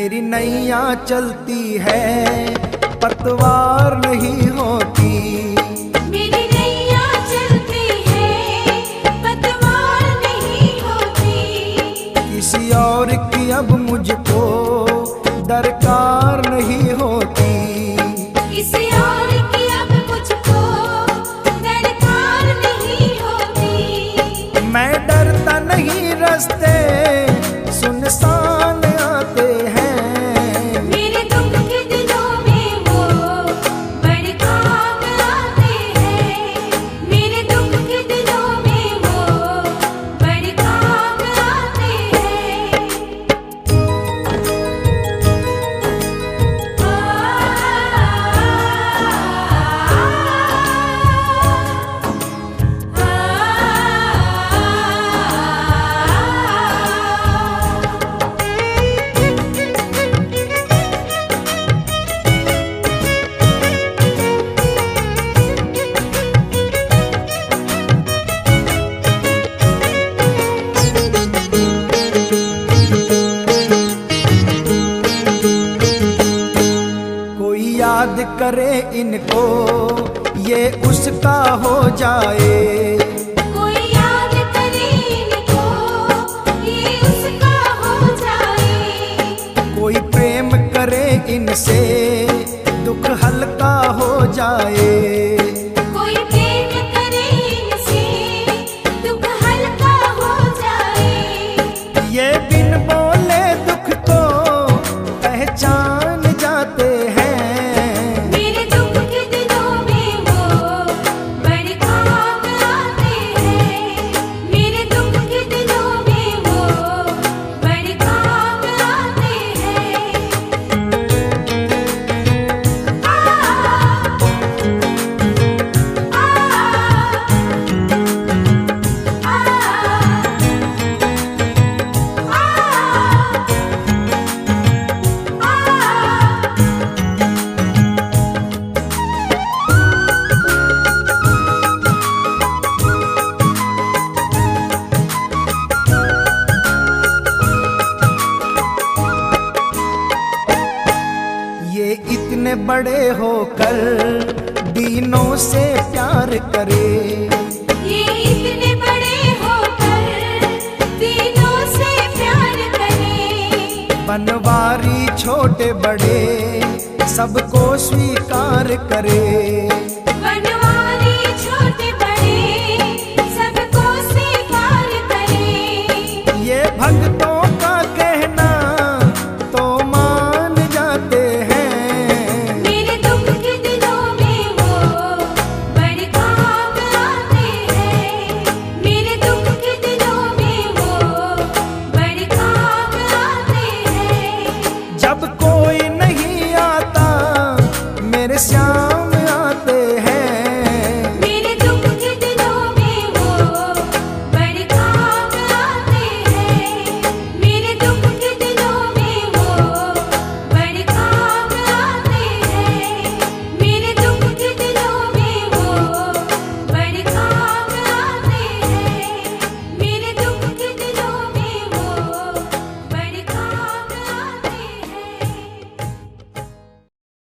मेरी नैया चलती है पतवार नहीं होती। मेरी नैया चलती है पतवार नहीं होती। किसी और की अब मुझको दरकार नहीं होती। किसी और की अब मुझको दरकार नहीं होती। मैं डरता नहीं रास्ते सुनसान आते हैं। मेरे दुख के दिनों में वो बड़े काम आते हैं। मेरे दुख के दिनों में वो बड़े काम आते हैं। कोई याद करे इनको ये उसका हो जाए। कोई याद करे इनको ये उसका हो जाए। कोई प्रेम करे इनसे दुख हल्का हो जाए। कोई प्रेम करे इनसे दुख हल्का हो जाए। ये बिन बोले दुख को पहचान जाते हैं। मेरे दुख के दिनों में वो बड़े काम आते हैं। मेरे दुख के दिनों में वो बड़े काम आते हैं। ये इतने बड़े होकर दीनों से प्यार करे। ये इतने बड़े होकर दिनों से प्यार करे। बनवारी छोटे बड़े सबको स्वीकार करे। बनवारी छोटे